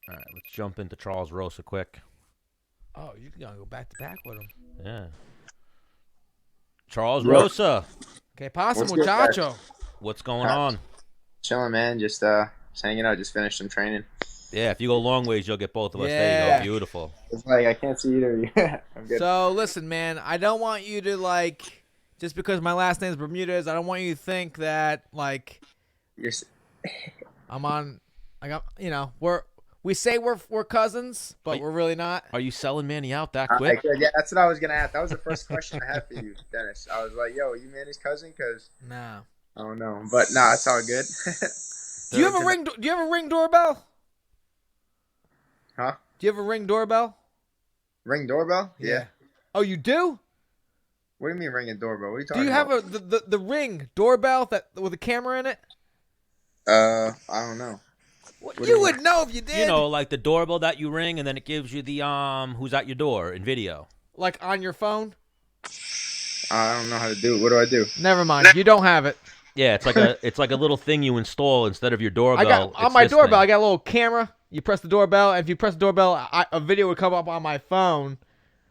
All right, let's jump into Charles Rosa quick. Oh, you're going to go back to back with him. Yeah. Charles Yeah. Rosa, Que pasa, What's good, muchacho? what's going on? Chilling, man. Just hanging out. Just finished some training. Yeah, if you go long ways, you'll get both of us. There you Yeah. go. Beautiful. It's like I can't see either of you. I'm good. So, listen, man, I don't want you to, like, just because my last name is Bermudez, I don't want you to think that, like, You're s- I'm on, like, we say we're cousins, but we're really not. Are you selling Manny out that I- quick? yeah, that's what I was gonna ask. That was the first question I had for you, Dennis. I was like, "Yo, are you Manny's cousin?" Because No. I don't know, but nah, it's all good. Do you have a ring? Do you have a ring doorbell? Huh? Do you have a ring doorbell? Ring doorbell? Yeah. Oh, you do? What do you mean ring a doorbell? What are you Do talking you have about? the ring doorbell that with a camera in it? I don't know. What do You you would know if you did. You know, like the doorbell that you ring, and then it gives you the who's at your door in video. Like on your phone? I don't know how to do it. What do I do? Never mind. You don't have it. Yeah, it's like a little thing you install instead of your doorbell. I got on it's my this doorbell. thing. I got a little camera. You press the doorbell, and if you press the doorbell, a video would come up on my phone.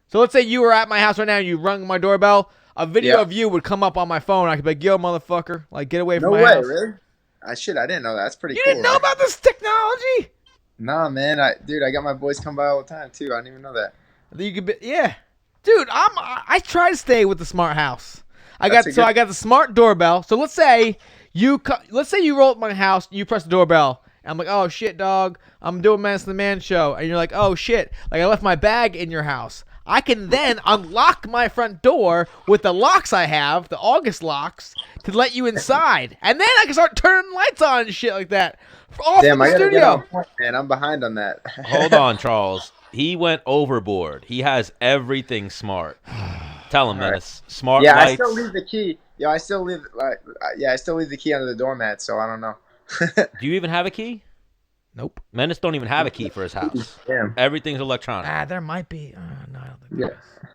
So let's say you were at my house right now, and you rung my doorbell. A video Yeah. of you would come up on my phone. I could be like, "Yo, motherfucker! Like, get away No from my way, house." really? I didn't know that. That's pretty You cool. didn't know right? about this technology? Nah, man. I got my boys come by all the time too. I didn't even know that. You could be, yeah, dude. I try to stay with the smart house. I That's got a good- I got the smart doorbell. So let's say you roll up my house, you press the doorbell, and I'm like, oh shit, dog, I'm doing Menace the Man show, and you're like, oh shit, like I left my bag in your house. I can then unlock my front door with the locks I have, the August locks, to let you inside, and then I can start turning lights on and shit like that. All Damn, from I the gotta get studio. on point, man. I'm behind on that. Hold on, Charles. He went overboard. He has everything smart. Tell him, All right. Menace. Smart Yeah, lights. I still leave the key. Yeah, I still leave. I still leave the key under the doormat. So I don't know. Do you even have a key? Nope. Menace don't even have a key for his house. Damn. Everything's electronic. There might be. No, I don't think Yeah. there is.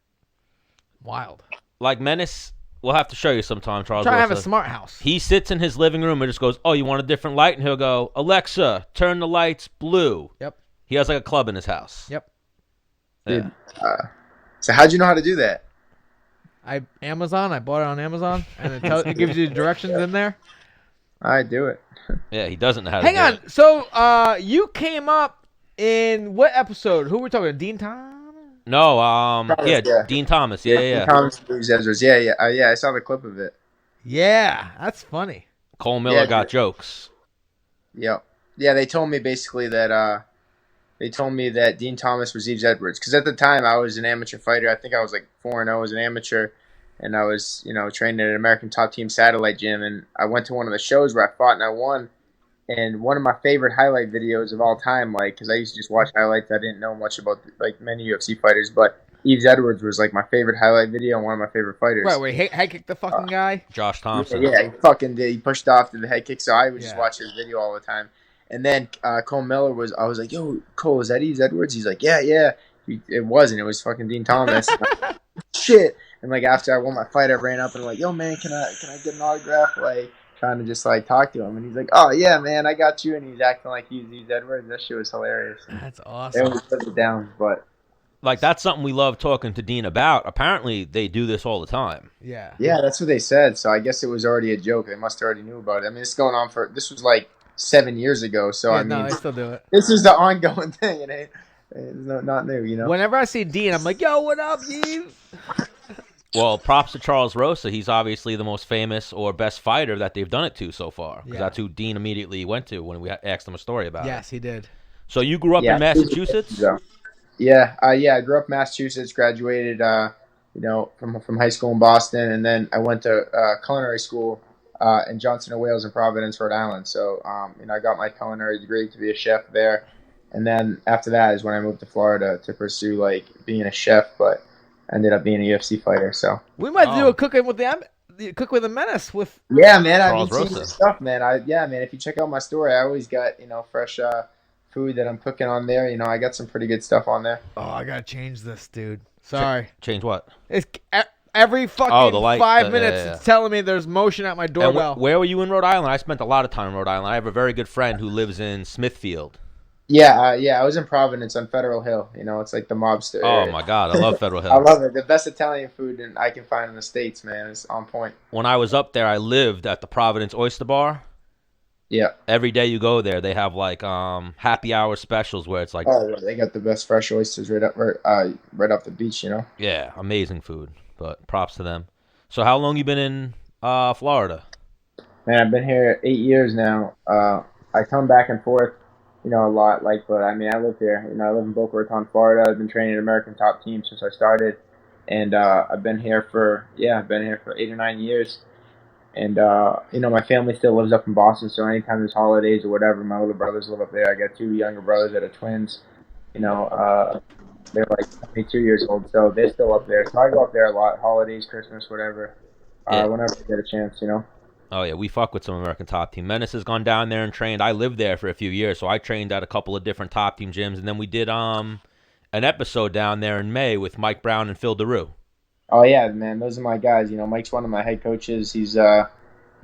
Wild. Like Menace, we'll have to show you sometime, Charles. Try to have a Rosa. smart house. He sits in his living room and just goes, "Oh, you want a different light?" And he'll go, "Alexa, turn the lights blue." Yep. He has like a club in his house. Yep. Yeah. Dude, so how'd you know how to do that? I bought it on Amazon, and it gives you the directions in there. I do it. Yeah, he doesn't know how to Hang do on. it. So, you came up in what episode? Who were we talking? Dean Tom? No, Thomas, yeah, yeah. Dean Thomas. Yeah. Thomas Yves Edwards. Yeah. I saw the clip of it. Yeah, that's funny. Cole Miller Yeah, got dude. jokes. Yep. Yeah, they told me basically that Dean Thomas was Yves Edwards because at the time I was an amateur fighter. I think I was like 4-0 as an amateur, and I was training at an American Top Team satellite gym. And I went to one of the shows where I fought and I won. And one of my favorite highlight videos of all time, like because I used to just watch highlights, I didn't know much about like many UFC fighters, but Yves Edwards was like my favorite highlight video and one of my favorite fighters. Right, where he head kicked the fucking guy. Josh Thompson. Yeah, he fucking did. He pushed off to the head kick, so I would just Yeah. watch his video all the time. And then Cole Miller I was like, yo, Cole, is that Yves Edwards? He's like, yeah. It wasn't. It was fucking Dean Thomas. Shit. And like after I won my fight, I ran up and like, yo, man, can I get an autograph? Like trying to just like talk to him. And he's like, oh yeah, man, I got you. And he's acting like he's Yves Edwards. That shit was hilarious. That's They awesome. always put it down, but Like that's something we love talking to Dean about. Apparently, they do this all the time. Yeah. yeah, that's what they said. So I guess it was already a joke. They must have already knew about it. I mean, it's going on this was like 7 years ago. So Yeah, I mean, no, they still do it. this is the ongoing thing. It's not new, you know. Whenever I see Dean, I'm like, yo, what up, Yves? Well, props to Charles Rosa. He's obviously the most famous or best fighter that they've done it to so far. Because Yeah. that's who Dean immediately went to when we asked him a story about it. Yes, he did. So you grew up Yeah. in Massachusetts? So, yeah. I grew up in Massachusetts. Graduated, from high school in Boston, and then I went to culinary school in Johnson and Wales in Providence, Rhode Island. So, I got my culinary degree to be a chef there, and then after that is when I moved to Florida to pursue like being a chef, but I ended up being a UFC fighter. So, We might do Oh. a cooking with the cook with a menace with. yeah, man, I've Charles been seeing Rosa. this stuff, man. Man, if you check out my story, I always got fresh food that I'm cooking on there. I got some pretty good stuff on there. Oh, I gotta change this, dude. Sorry. Change what? It's every fucking the light, 5 minutes. yeah. It's telling me there's motion at my And doorbell. where were you in Rhode Island? I spent a lot of time in Rhode Island. I have a very good friend who lives in Smithfield. Yeah. I was in Providence on Federal Hill. You know, it's like the mobster Oh area. my God, I love Federal I Hill. love it. The best Italian food I can find in the States, man. It's on point. When I was up there, I lived at the Providence Oyster Bar. Yeah. Every day you go there, they have like happy hour specials where it's like, Oh, yeah, they got the best fresh oysters right off the beach. You know. yeah, amazing food. But props to them. So how long you been in Florida? Man, I've been here 8 years now. I come back and forth, a lot. Like, but I mean, I live here. You know, I live in Boca Raton, Florida. I've been training at American Top Team since I started, and I've been here for 8 or 9 years. And my family still lives up in Boston. So anytime there's holidays or whatever, my little brothers live up there. I got two younger brothers that are twins. You know, they're like 22 years old, so they're still up there. So I go up there a lot, holidays, Christmas, whatever. Yeah. Whenever I get a chance, you know. Oh yeah, we fuck with some American Top Team. Menace has gone down there and trained. I lived there for a few years, so I trained at a couple of different Top Team gyms, and then we did an episode down there in May with Mike Brown and Phil DeRue. Oh yeah, man, those are my guys. You know, Mike's one of my head coaches. He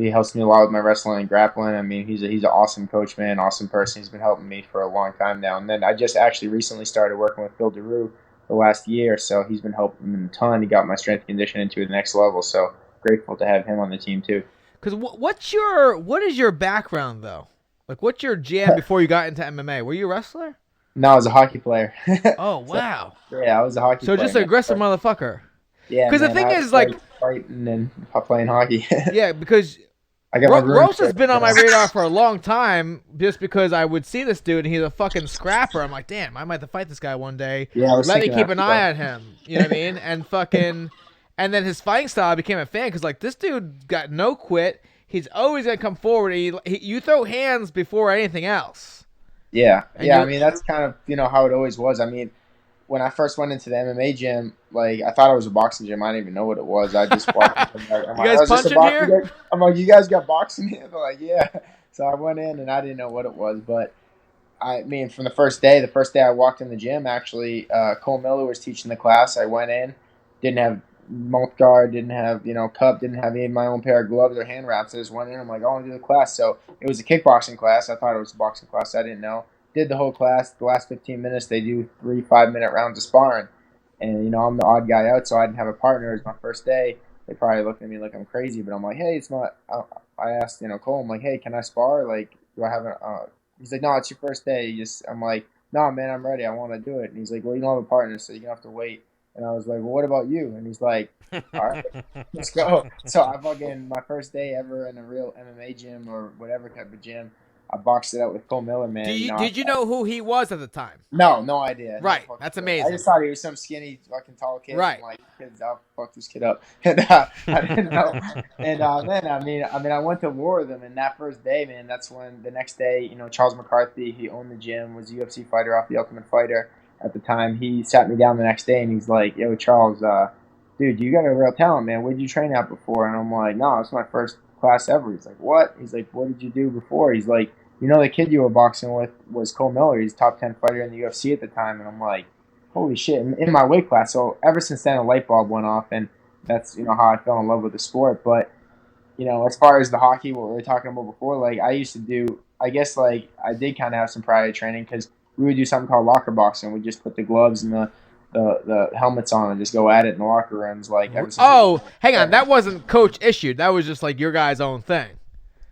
helps me a lot with my wrestling and grappling. I mean, he's an awesome coach, man, awesome person. He's been helping me for a long time now. And then I just actually recently started working with Phil DeRue the last year, so he's been helping me a ton. He got my strength and conditioning to the next level. So grateful to have him on the team too. Because what is your background though? Like, what's your jam before you got into MMA? Were you a wrestler? No, I was a hockey player. Oh wow. So, yeah, I was a hockey player. So just an aggressive motherfucker. Yeah. Because the thing is, like, fighting and playing hockey. yeah, because I got my Rosa's been on my radar for a long time, just because I would see this dude and he's a fucking scrapper. I'm like, damn, I might have to fight this guy one day. Yeah, let me keep an eye on him. You know what I mean? And fucking, and then his fighting style, I became a fan because like this dude got no quit. He's always gonna come forward. You throw hands before anything else. Yeah, And yeah. I mean, that's kind of how it always was. I mean, when I first went into the MMA gym, like I thought it was a boxing gym. I didn't even know what it was. I just walked in. I'm You guys punching here? I'm like, you guys got boxing here? They're like, yeah. So I went in and I didn't know what it was, but I mean, from the first day I walked in the gym, actually, Cole Miller was teaching the class. I went in, didn't have mouth guard, didn't have cup, didn't have any of my own pair of gloves or hand wraps. I just went in. I'm like, I want to do the class. So it was a kickboxing class. I thought it was a boxing class. I didn't know. Did the whole class. The last 15 minutes, they do 3 5-minute rounds of sparring. And, I'm the odd guy out, so I didn't have a partner. It was my first day. They probably looked at me like I'm crazy, but I'm like, hey, it's not. I asked, Cole, I'm like, hey, can I spar? Like, do I have a. He's like, no, it's your first day. I'm like, no, man, I'm ready. I want to do it. And he's like, well, you don't have a partner, so you're going to have to wait. And I was like, well, what about you? And he's like, all right, let's go. So I fucking, my first day ever in a real MMA gym or whatever type of gym, I boxed it out with Cole Miller, man. Did you know who he was at the time? No idea. Right, that's amazing. I just thought he was some skinny, fucking tall kid. Right. I'm like, kids, I'll fuck this kid up. And I didn't know. And then, I went to war with him, and that first day, man, that's when the next day, Charles McCarthy, he owned the gym, was a UFC fighter off The Ultimate Fighter at the time. He sat me down the next day, and he's like, yo, Charles, dude, you got a real talent, man. What did you train at before? And I'm like, no, it's my first class ever. He's like, what? He's like, what did you do before? He's like, the kid you were boxing with was Cole Miller. He's top 10 fighter in the UFC at the time. And I'm like, holy shit, in my weight class. So ever since then, a light bulb went off, and that's, how I fell in love with the sport. But, as far as the hockey, what we were talking about before, like I used to do, I guess like I did kind of have some prior training because we would do something called locker boxing. We just put the gloves and the helmets on and just go at it in the locker rooms. Like, hang on. That wasn't coach issued. That was just like your guys' own thing.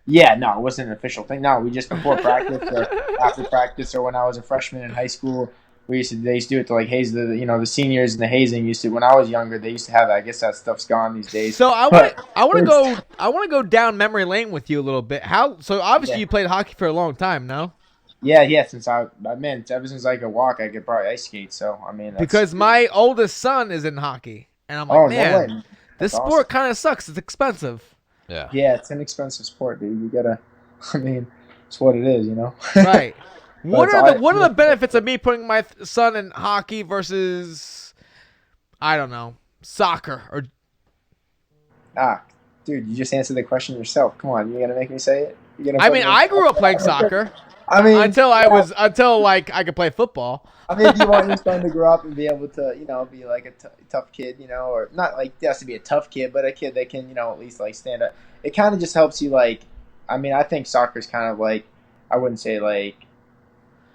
Yeah, no, it wasn't an official thing. No, we just before practice or after practice or when I was a freshman in high school, they used to do it to like haze the seniors and the hazing used to. When I was younger, they used to have it. I guess that stuff's gone these days. So I want to go down memory lane with you a little bit. So obviously you played hockey for a long time, no? Yeah. Since ever since I could walk, I could probably ice skate. So I mean, because my oldest son is in hockey, and I'm like, man, no way. This sport kind of sucks. It's expensive. Yeah. Yeah, it's an expensive sport, dude. You gotta. I mean, it's what it is, Right. What are the benefits of me putting my son in hockey versus, I don't know, soccer or? Dude, you just answered the question yourself. Come on, you gonna make me say it? I grew up playing soccer. I mean, until I could play football. I mean, do you want your son to grow up and be able to, be like a tough kid, or not like he has to be a tough kid, but a kid that can, at least like stand up. It kind of just helps you like, I mean, I think soccer's kind of like, I wouldn't say like,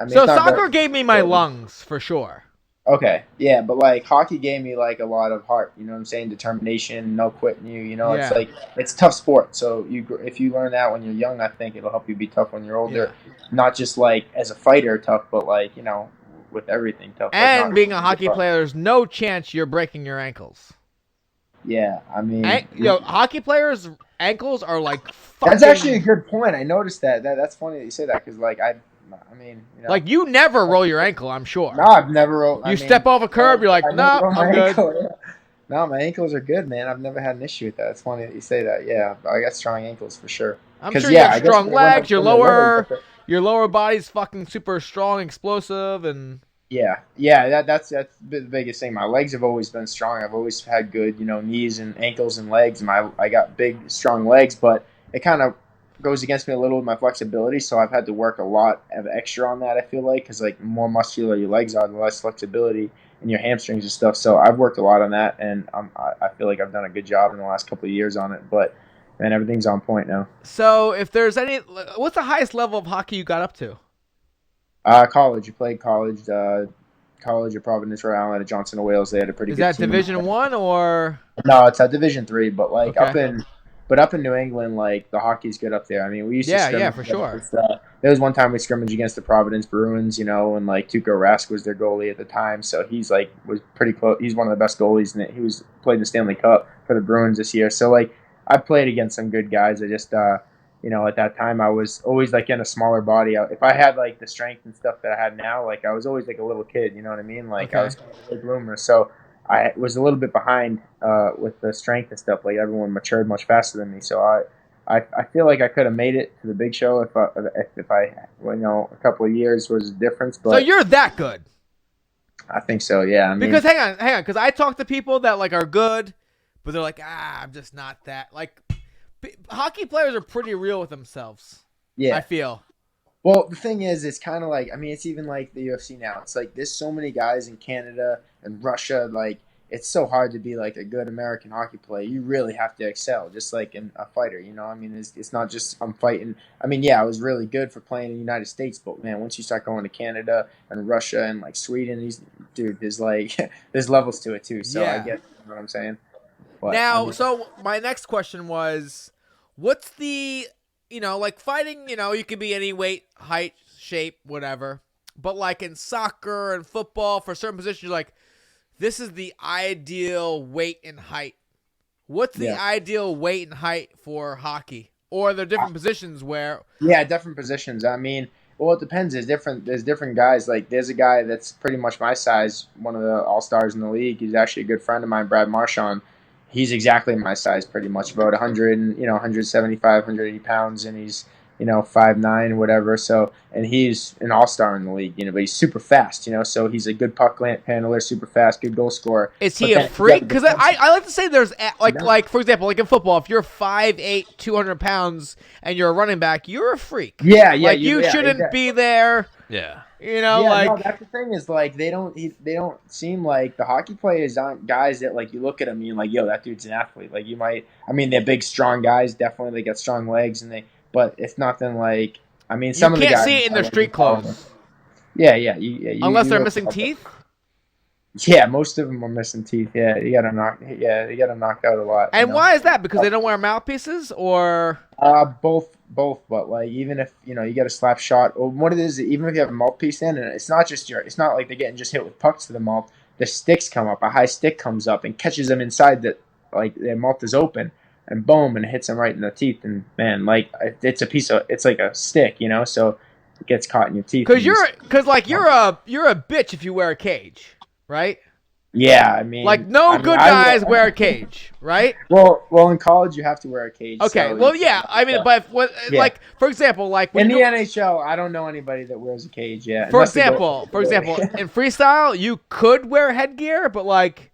I mean, So it's not soccer very- gave me my lungs for sure. Okay, yeah, but like hockey gave me like a lot of heart. You know what I'm saying? Determination, no quitting you. You know, it's Yeah. like it's a tough sport. So if you learn that when you're young, I think it'll help you be tough when you're older. Not just like as a fighter tough, but like with everything tough. And like, being a hockey player, there's no chance you're breaking your ankles. Yeah, I mean, Hockey players' ankles are like fucking... That's actually a good point. I noticed that. That's funny that you say that because like I mean, like you never roll your ankle, I'm sure. No, I've never rolled. You step off a curb, you're like, nah, I'm good. No, my ankles are good, man. I've never had an issue with that. It's funny that you say that. Yeah, I got strong ankles for sure. I'm sure you have strong legs. Your lower body's fucking super strong, explosive, and that's the biggest thing. My legs have always been strong. I've always had good, knees and ankles and legs. And I got big, strong legs, but it kind of goes against me a little with my flexibility. So I've had to work a lot of extra on that. I feel like because like the more muscular your legs are, the less flexibility in your hamstrings and stuff. So I've worked a lot on that, and I feel like I've done a good job in the last couple of years on it. But man, everything's on point now. So if there's what's the highest level of hockey you got up to? College. You played college. College at Providence, Rhode Island, at Johnson & Wales. They had a pretty good team. Is that Division I or? No, it's at Division III. But like up in New England, like the hockey's good up there. I mean, we used to scrimmage for sure. There was one time we scrimmaged against the Providence Bruins, and like Tuukka Rask was their goalie at the time, so he's like was pretty close. He's one of the best goalies, and he was played in the Stanley Cup for the Bruins this year. So like I played against some good guys. I just at that time I was always like in a smaller body. If I had like the strength and stuff that I had now, like I was always like a little kid. You know what I mean? Like I was kind of a big bloomer, so I was a little bit behind with the strength and stuff. Like everyone matured much faster than me, so I feel like I could have made it to the big show if I a couple of years was a difference. But so you're that good? I think so. Yeah. I mean, because hang on, because I talk to people that like are good, but they're like, I'm just not that. Like hockey players are pretty real with themselves. Yeah, I feel. Well, the thing is, it's kind of like it's even like the UFC now. It's like there's so many guys in Canada and Russia, like. It's so hard to be like a good American hockey player. You really have to excel, just like in a fighter. I mean, it's not just I'm fighting. I mean, yeah, I was really good for playing in the United States, but man, once you start going to Canada and Russia and like Sweden, there's like there's levels to it too. So I get what I'm saying. But, now, so my next question was, what's the like fighting? You can be any weight, height, shape, whatever. But like in soccer and football, for certain positions, you're like, this is the ideal weight and height. What's the ideal weight and height for hockey? Or are there different positions where... Yeah, different positions. I mean, well, it depends. There's different guys. Like, there's a guy that's pretty much my size, one of the all-stars in the league. He's actually a good friend of mine, Brad Marchand. He's exactly my size pretty much, about 175, 180 pounds, and he's... 5'9", whatever. So, and he's an all-star in the league, but he's super fast, so he's a good puck handler, super fast, good goal scorer. Is he a freak? Because I like to say there's, like, for example, like in football, if you're 5'8", 200 pounds, and you're a running back, you're a freak. Yeah. Like, you shouldn't be there. Yeah. No, that's the thing is, like, they don't seem like the hockey players aren't guys that, like, you look at them and you're like, yo, that dude's an athlete. Like, they're big, strong guys, definitely. They got strong legs, but it's nothing like, some of the guys... You can't see it in their street clothes. Yeah. Unless they're missing teeth? Yeah, most of them are missing teeth. Yeah, they got them knocked out a lot. And why is that? Because they don't wear mouthpieces, or... Both, but like, even if, you get a slap shot, or what it is, even if you have a mouthpiece in, and it's not like they're getting just hit with pucks to the mouth, the sticks come up, a high stick comes up and catches them inside their mouth is open. And boom, and it hits him right in the teeth, and man, like it's like a stick, so it gets caught in your teeth. Because you're a bitch if you wear a cage, right? Yeah, good guys wear a cage, right? Well, in college you have to wear a cage. Okay, so but like for example, like in the NHL, I don't know anybody that wears a cage yet. For example, in freestyle, you could wear headgear, but like.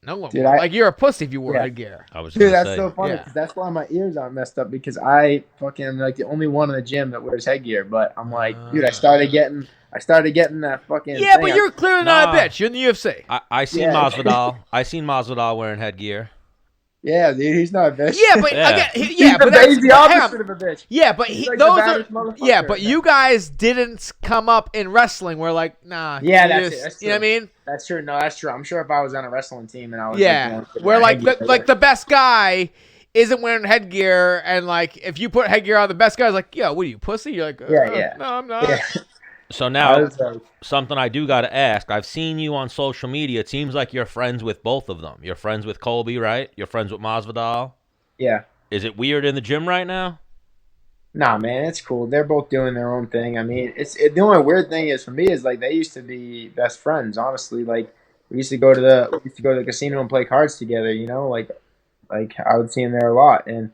No one. Like you're a pussy if you wore headgear. That's so funny because that's why my ears aren't messed up because I fucking am like the only one in the gym that wears headgear. But I'm like, dude, I started getting that fucking. Yeah, but you're clearly not a bitch. You're in the UFC. I seen Masvidal. I seen Masvidal wearing headgear. Yeah, dude, he's not a bitch. Yeah, but Yeah. again, yeah, but he's the hang on. opposite of a bitch. Yeah, but He's like the those are baddest motherfucker. yeah, but you guys didn't come up in wrestling. We're like, nah. Yeah, you that's just- it. That's You know what I mean? That's true. No, that's true. I'm sure if I was on a wrestling team and I was Yeah, we're like the best guy isn't wearing headgear, and like if you put headgear on, the best guy's like, yo, what are you, pussy? You're like, Yeah. no, I'm not. Yeah. So I now, was like, something I do got to ask. I've seen you on social media. It seems like you're friends with both of them. You're friends with Colby, right? You're friends with Masvidal. yeah. Is it weird in the gym right now? Nah, man, it's cool. They're both doing their own thing. I mean, the only weird thing is for me is like they used to be best friends. Honestly, like we used to go to the casino and play cards together. You know, like I would see him there a lot. And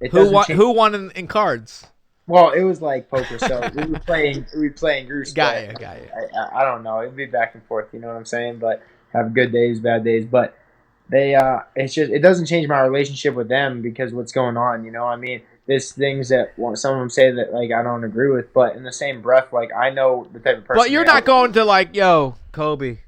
it Who doesn't won? change. Who won in cards? Well, it was like poker, so we were playing groups. Got but you. I don't know. It'd be back and forth. You know what I'm saying? But have good days, bad days. But they it doesn't change my relationship with them because what's going on. You know, I mean, there's things that some of them say that like I don't agree with, but in the same breath, like I know the type of person. But you're not going to like, yo, Kobe,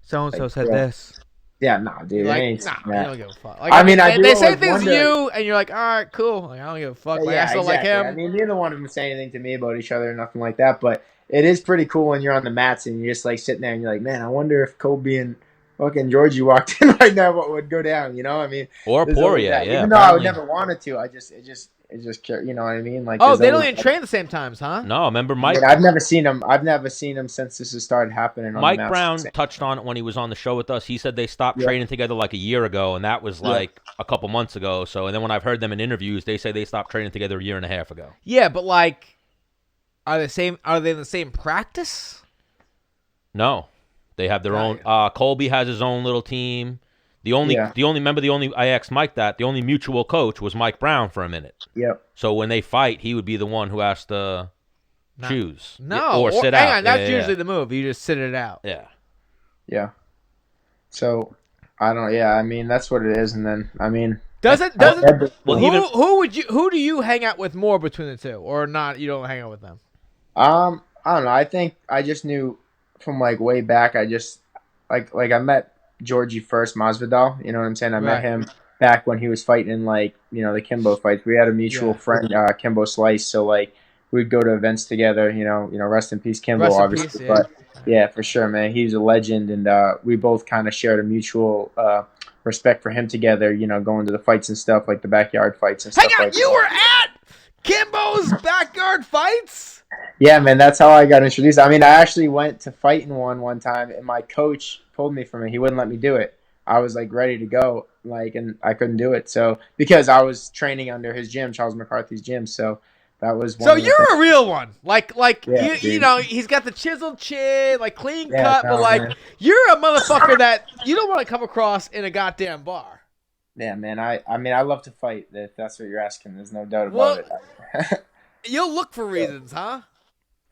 so and so Like, said yeah. this. Yeah, nah, dude. Like, I ain't, nah, nah. you don't give a fuck. Like, I mean, I do they say always things to wonder- you, and you're like, all right, cool. Like, I don't give a fuck. Like, I still like him. I mean, neither one of them say anything to me about each other or nothing like that. But it is pretty cool when you're on the mats and you're just like sitting there and you're like, man, I wonder if Kobe and fucking Georgie walked in right now, what would go down? You know, I mean, Or there's always Poirier, that. yeah. Even though I would apparently. never wanted to, it just, you know what I mean? Like, Oh, there's they don't always even that. train at the same times, huh? No, remember I Mike? mean, I've never seen him since this has started happening. On Mike the mats. Brown touched on it when he was on the show with us. He said they stopped Yeah. training together like a year ago, and that was like a couple months ago. So, and then when I've heard them in interviews, they say they stopped training together a year and a half ago. Yeah, but like, are they in the same practice? No, they have their own. Colby has his own little team. The only I asked Mike that the only mutual coach was Mike Brown for a minute. Yep. So when they fight, he would be the one who has to choose. No, or sit hang out. on, that's Yeah. usually the move. You just sit it out. Yeah. Yeah. So I don't. Yeah, I mean that's what it is. And then I mean, Does it? Well, Who do you hang out with more between the two, or not? You don't hang out with them. I don't know. I think I just knew from like way back. I just like I met Georgie first, Masvidal. You know what I'm saying? I met him back when he was fighting in like the Kimbo fights. We had a mutual friend, Kimbo Slice. So like we'd go to events together. You know, rest in peace, Kimbo. Rest in obviously, peace, but yeah, for sure, man. He's a legend, and we both kind of shared a mutual respect for him together. You know, going to the fights and stuff, like the backyard fights and stuff. Hang on, like you that. were at Kimbo's backyard fights? Yeah, man, that's how I got introduced. I mean, I actually went to fight in one time, and my coach pulled me from it. He wouldn't let me do it. I was like ready to go, and I couldn't do it. So because I was training under his gym, Charles McCarthy's gym. So that was one. So you're a real one, like Yeah, you know, he's got the chiseled chin, like clean Yeah, cut, no, but like man. you're a motherfucker that you don't want to come across in a goddamn bar. Yeah, man. I mean, I love to fight. If that's what you're asking, there's no doubt Well, about it. You'll look for reasons, huh?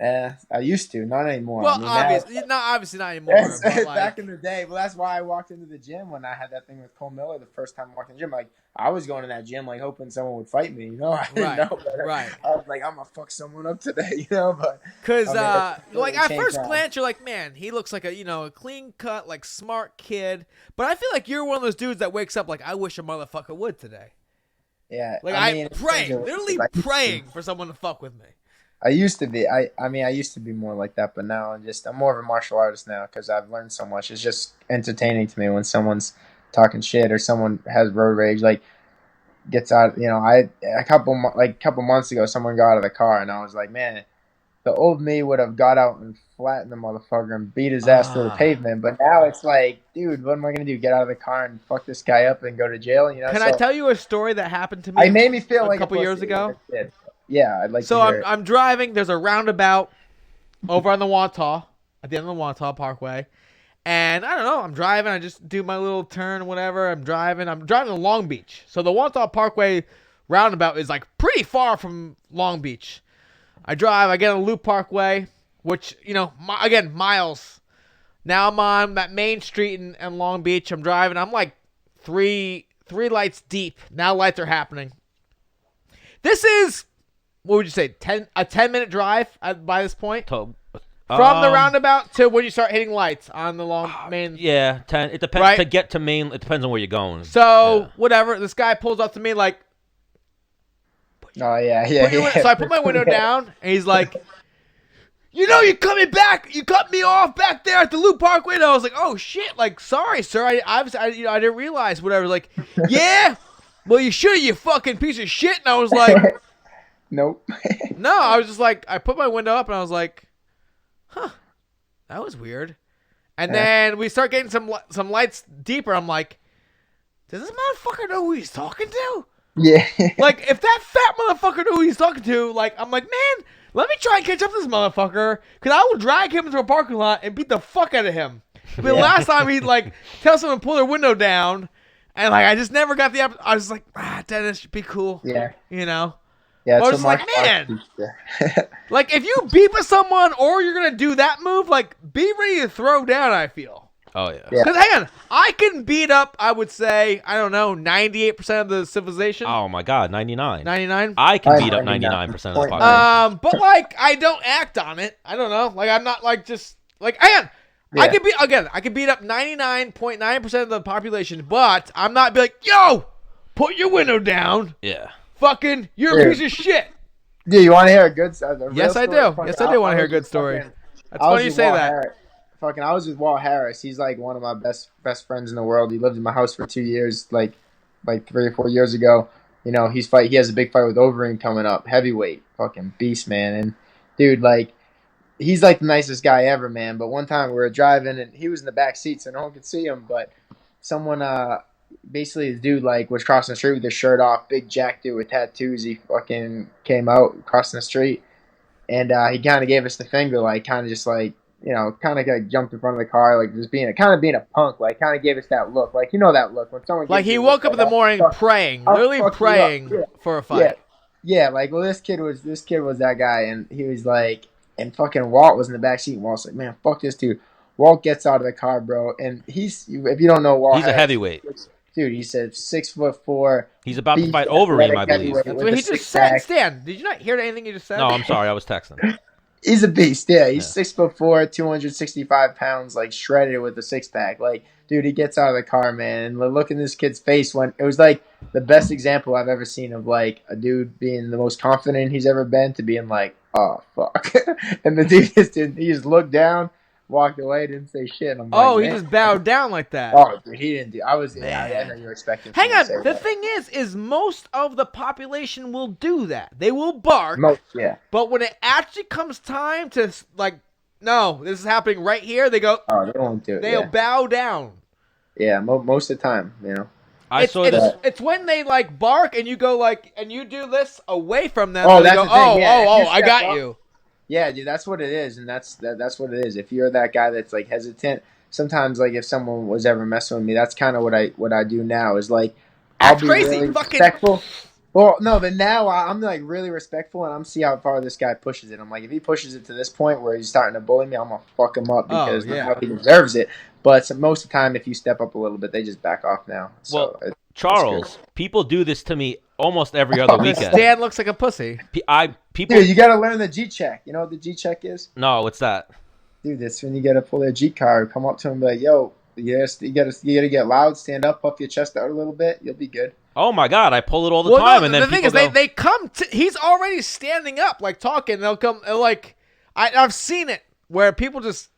I used to, not anymore. Well, I mean, obviously not anymore. Yes, But like, back in the day. Well, that's why I walked into the gym when I had that thing with Cole Miller the first time I walked in the gym. Like, I was going to that gym, like, hoping someone would fight me, I didn't know better. right. I was like, I'm going to fuck someone up today, but... Because, I mean, like, it at changed first now. glance, you're like, man, he looks like a clean cut, like, smart kid. But I feel like you're one of those dudes that wakes up like, I wish a motherfucker would today. Yeah. Like, I mean, literally praying for someone to fuck with me. I used to be. I mean, I used to be more like that, but now I'm more of a martial artist now because I've learned so much. It's just entertaining to me when someone's talking shit or someone has road rage, like gets out. A couple months ago, someone got out of the car, and I was like, man, the old me would have got out and flattened the motherfucker and beat his ass to the pavement. But now it's like, dude, what am I gonna do? Get out of the car and fuck this guy up and go to jail? Can I tell you a story that happened to me? It made me feel like a couple years ago. Yeah, I'd like So to hear it. I'm driving. There's a roundabout over on the Wantagh, at the end of the Wantagh Parkway. And I don't know. I'm driving. I just do my little turn, whatever. I'm driving to Long Beach. So the Wantagh Parkway roundabout is like pretty far from Long Beach. I drive. I get on Loop Parkway, which, again, miles. Now I'm on that main street in Long Beach. I'm driving. I'm like three lights deep. Now lights are happening. This is... What would you say? A 10-minute drive by this point? A From the roundabout to when you start hitting lights on the long main. Yeah, 10. It depends. Right? To get to main, it depends on where you're going. So whatever. This guy pulls up to me like. Oh yeah. So I put my window down, and he's like, you're coming back. You cut me off back there at the Loop Parkway. And I was like, oh shit. Like, sorry, sir. I didn't realize. Whatever. Like, yeah. Well, you should, you fucking piece of shit. And I was like, nope. no. I was just like, I put my window up, and I was like, huh, that was weird. And then we start getting some lights deeper. I'm like, does this motherfucker know who he's talking to? Yeah. Like, if that fat motherfucker knew who he's talking to, like, I'm like, man, let me try and catch up to this motherfucker, because I will drag him into a parking lot and beat the fuck out of him. But the last time he'd, like, tell someone to pull their window down, and, like, I just never got the opportunity. I was like, Dennis, be cool. Yeah. You know? Yeah, I was just like, man. Like, if you beep at someone or you're going to do that move, like, be ready to throw down, I feel. Oh, yeah. Because, hang on, I can beat up, I would say, I don't know, 98% of the civilization. Oh, my God, 99. 99? I can beat up 99% of the population. But, like, I don't act on it. I don't know. Like, I'm not, like, just, like, hang on. Yeah. I can beat up 99.9% of the population, but I'm not be like, yo, put your window down. Yeah. Fucking, you're a piece of shit. Dude, you want to hear a good story? Yes, I do. Yes, I do want to hear a good story. That's funny you say that. I was with Walt Harris. He's like one of my best friends in the world. He lived in my house for 2 years, like 3 or 4 years ago. You know, he has a big fight with Overeem coming up, heavyweight, fucking beast, man. And dude, like, he's like the nicest guy ever, man. But one time we were driving and he was in the back seat, so no one could see him. But someone, basically the dude like was crossing the street with his shirt off, big jack dude with tattoos. He fucking came out crossing the street, and he kind of gave us the finger, like kind of just like, you know, kind of like jumped in front of the car, like just being a punk, like kind of gave us that look, like, you know, that look when someone like he woke up in the morning praying, literally praying for a fight. Yeah, like, well, this kid was that guy, and he was like, and fucking Walt was in the back seat. And Walt's like, man, fuck this dude. Walt gets out of the car, bro, and if you don't know Walt, he's a heavyweight. Dude, he said 6'4". He's about to fight Overeem, I believe. Wait, he just said, Stan, did you not hear anything he just said? No, I'm sorry, I was texting. He's a beast, yeah. He's 6'4", 265 pounds, like shredded with a six pack. Like, dude, he gets out of the car, man, and the look in this kid's face when it was like the best example I've ever seen of like a dude being the most confident he's ever been to being like, oh fuck, and the dude he just looked down, walked away, didn't say shit. I'm like, he just bowed down like that. Oh, dude, he didn't do. I know you were expecting. Hang on. The thing is most of the population will do that. They will bark. Yeah. But when it actually comes time to like, no, this is happening right here, they go. Oh, they won't do it. They'll bow down. Yeah, most of the time, you know. It's when they like bark and you go like, and you do this away from them. Oh, that's the thing. Yeah. I got you. Yeah, dude, that's what it is, and that's what it is. If you're that guy that's like hesitant, sometimes like if someone was ever messing with me, that's kind of what I do now is like I'll be really respectful. Well, no, but now I'm like really respectful, and I'm see how far this guy pushes it. I'm like, if he pushes it to this point where he's starting to bully me, I'm gonna fuck him up because he deserves it. But most of the time, if you step up a little bit, they just back off now. So well, Charles, people do this to me almost every other weekend. Stan looks like a pussy. Dude, you gotta learn the G check. You know what the G check is? No, what's that? Dude, that's when you gotta pull their G card, come up to him, and be like, "Yo, yes, you gotta get loud, stand up, puff your chest out a little bit, you'll be good." Oh my God, I pull it all the time, and then the thing is, they come. He's already standing up, like talking. They'll come, like I've seen it where people just,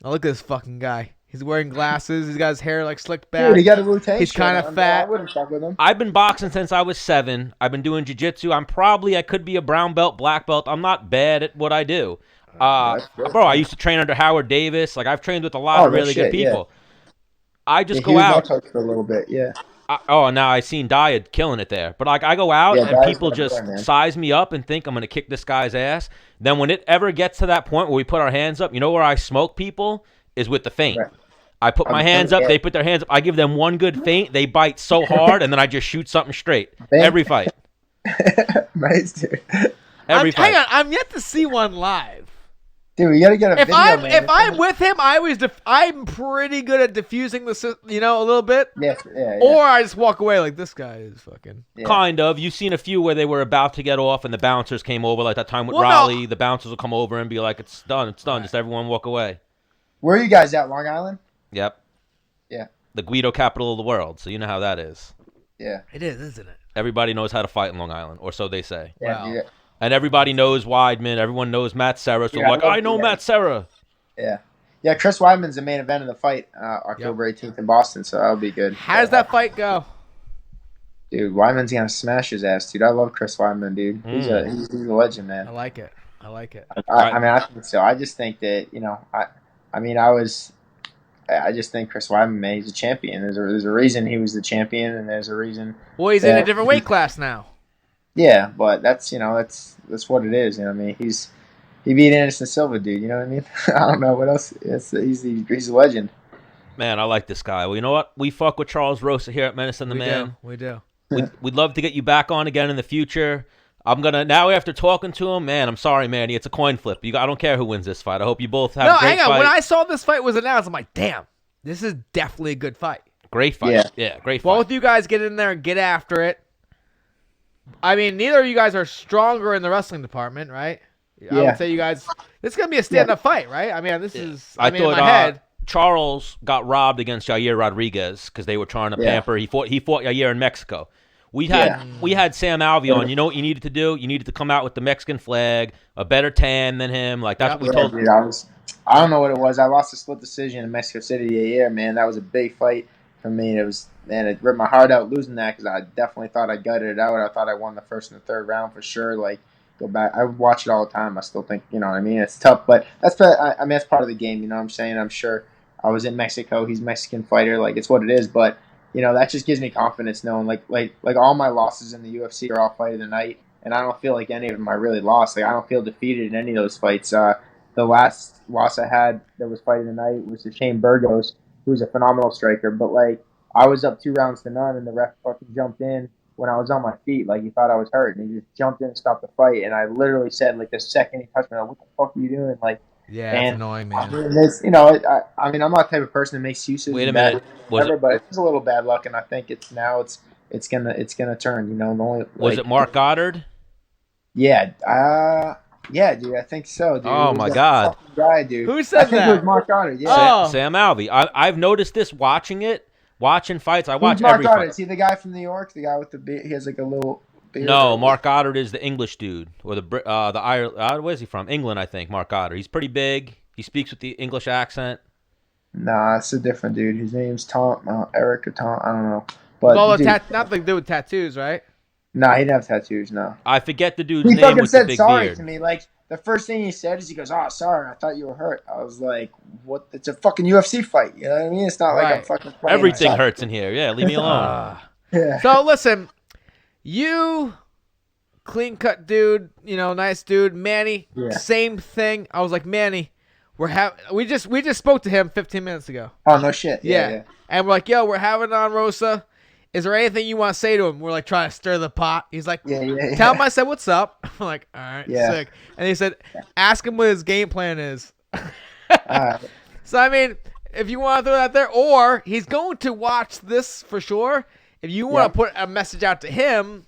oh, look at this fucking guy. He's wearing glasses. He's got his hair like slicked back. Dude, he got a rotation. He's kind of fat. I wouldn't fuck with him. I've been boxing since I was 7. I've been doing jiu-jitsu. I could be a brown belt, black belt. I'm not bad at what I do. Bro, I used to train under Howard Davis. Like, I've trained with a lot of really good people. Yeah. I just go out. For a little bit, yeah. Now I seen Diet killing it there. But like I go out and people just size me up and think I'm going to kick this guy's ass. Then when it ever gets to that point where we put our hands up, you know where I smoke people? Is with the feint. Right. I put my hands up, they put their hands up. I give them one good feint, they bite so hard, and then I just shoot something straight. Every fight. Nice, dude. Every fight. Hang on, I'm yet to see one live. Dude, we gotta get a video, man. If I'm with him, I'm pretty good at diffusing a little bit. Yeah. Or I just walk away like this guy is fucking. Yeah. Kind of. You've seen a few where they were about to get off and the bouncers came over, like that time with Raleigh. No. The bouncers will come over and be like, "It's done. It's done. Right. Just everyone walk away." Where are you guys at? Long Island? Yep. Yeah. The Guido capital of the world, so you know how that is. Yeah. It is, isn't it? Everybody knows how to fight in Long Island, or so they say. Yeah. Wow. And everybody knows Weidman. Everyone knows Matt Serra. So I know Matt Serra. Yeah. Yeah, Chris Weidman's the main event of the fight, October 18th in Boston, so that'll be good. How does that fight go? Dude, Weidman's going to smash his ass, dude. I love Chris Weidman, dude. He's a legend, man. I like it. I mean, I think so. I just think that, I just think Chris Weidman, man, he's a champion. There's a reason he was the champion, and there's a reason. Well, he's in a different weight class now. Yeah, but that's what it is. You know what I mean? He beat Anderson Silva, dude. You know what I mean? I don't know what else. He's a legend. Man, I like this guy. Well, you know what? We fuck with Charles Rosa here at Menace and the Man. We do. We'd love to get you back on again in the future. Now after talking to him, man, I'm sorry, Manny. It's a coin flip. I don't care who wins this fight. I hope you both have a great fight. Hang on. When I saw this fight was announced, I'm like, damn, this is definitely a good fight. Great fight. Yeah, great fight. Both you guys get in there and get after it. I mean, neither of you guys are stronger in the wrestling department, right? I would say you guys. This is gonna be a stand-up fight, right? I mean, this is. I mean, thought, in my head, Charles got robbed against Yair Rodriguez because they were trying to pamper. He fought Yair in Mexico. We had Sam Alvey on. You know what you needed to do? You needed to come out with the Mexican flag, a better tan than him. Like that's what we told him. Dude, I don't know what it was. I lost a split decision in Mexico City to Yair, man. That was a big fight for me. It ripped my heart out losing that because I definitely thought I gutted it out. I thought I won the first and the third round for sure. Like, go back. I watch it all the time. I still think, you know what I mean? It's tough, but that's part of the game, you know what I'm saying? I'm sure I was in Mexico. He's a Mexican fighter. Like, it's what it is. But, you know, that just gives me confidence knowing, like all my losses in the UFC are all fight of the night, and I don't feel like any of them I really lost. Like, I don't feel defeated in any of those fights. The last loss I had that was fight of the night was to Shane Burgos, who was a phenomenal striker, but, like, I was up 2-0, and the ref fucking jumped in when I was on my feet. Like, he thought I was hurt, and he just jumped in and stopped the fight. And I literally said, like, the second he touched me, like, what the fuck are you doing? Like, it's annoying, man. I mean, I'm not the type of person that makes excuses. Wait a minute. But it was a little bad luck, and I think it's gonna turn. You know, was it Mark Goddard? Yeah. Yeah, dude, I think so, dude. Oh my God, guy, dude. Who said that? I think it was Mark Goddard. Yeah, Sam Alvey. I've noticed this watching fights. I watch Mark every Goddard? fight. Is he the guy from New York? The guy with the beard? He has like a little beard. No, Mark Goddard is the English dude, or the Ireland. Where's he from? England, I think. Mark Goddard. He's pretty big. He speaks with the English accent. Nah, it's a different dude. His name's Eric or Tom. I don't know. But nothing to do with tattoos, right? Nah, he didn't have tattoos. No. I forget the dude's name with the big beard. He fucking said sorry to me. Like, the first thing he said is he goes, "Oh, sorry, I thought you were hurt." I was like, "What? It's a fucking UFC fight." You know what I mean? It's not like I'm fucking playing. Everything hurts in here. Yeah, leave me alone. Yeah. So listen, you clean cut dude, you know, nice dude. Manny, same thing. I was like, Manny, we just spoke to him 15 minutes ago. Oh, no shit. Yeah. And we're like, yo, we're having on Rosa. Is there anything you want to say to him? We're like trying to stir the pot. He's like, tell him I said what's up. I'm like, all right, sick. And he said, ask him what his game plan is. So, I mean, if you want to throw that there, or he's going to watch this for sure. If you want to put a message out to him.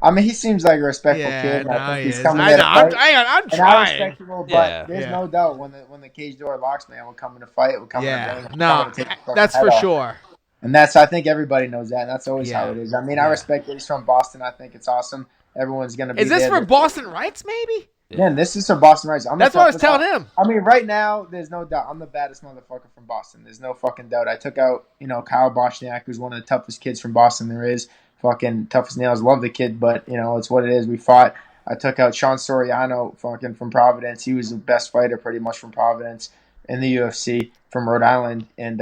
I mean, he seems like a respectful kid. No, I think he's coming there. I'm trying. Respectable, but there's no doubt when the cage door locks, man, we'll come in a fight. We'll come in a ring. No, that's for sure. And I think everybody knows that. And that's always how it is. I mean, I respect that he's from Boston. I think it's awesome. Everyone's going to be there. Is this for Boston Rights, maybe? Man, this is for Boston Rights. That's what I was telling him. I mean, right now, there's no doubt. I'm the baddest motherfucker from Boston. There's no fucking doubt. I took out, Kyle Bochniak, who's one of the toughest kids from Boston there is. Fucking tough as nails. Love the kid, but, it's what it is. We fought. I took out Sean Soriano fucking from Providence. He was the best fighter pretty much from Providence in the UFC from Rhode Island. And,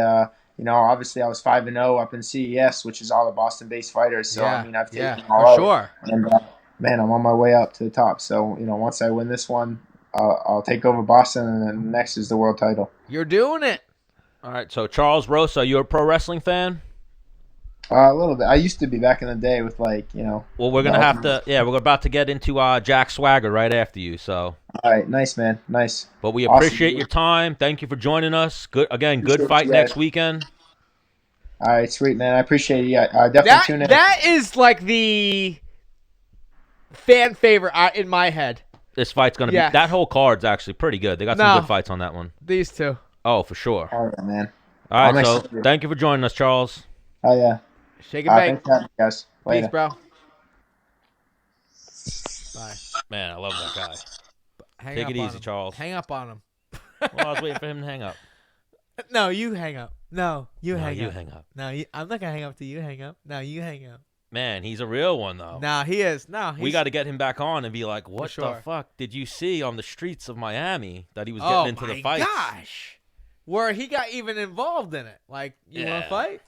obviously I was 5-0 up in CES, which is all the Boston-based fighters. So, I mean, I've taken them all out. Sure. And, man, I'm on my way up to the top. So, once I win this one, I'll take over Boston, and then next is the world title. You're doing it. All right, so Charles Rosa, you a pro wrestling fan? A little bit. I used to be back in the day with like, Well, we're gonna have to. Yeah, we're about to get into Jack Swagger right after you. So. All right, nice man, nice. But we appreciate your time. Thank you for joining us. Good fight next weekend. All right, sweet man. I appreciate you. I definitely tune in. That is like the fan favorite in my head. This fight's gonna be. That whole card's actually pretty good. They got some good fights on that one. These two. Oh, for sure. All right, man. All right, so thank you for joining us, Charles. Oh yeah. Shake it back. Thanks, guys. Later. Peace, bro. Bye. Man, I love that guy. Take it easy, Charles. Hang up on him. Well, I was waiting for him to hang up. No, you hang up. No, you hang up. No, I'm not gonna hang up till you hang up. No, you hang up. Man, he's a real one though. Nah, he is. No, we got to get him back on and be like, "What the fuck did you see on the streets of Miami that he was getting into the fight?" Oh my gosh, where he got even involved in it. Like, you want to fight?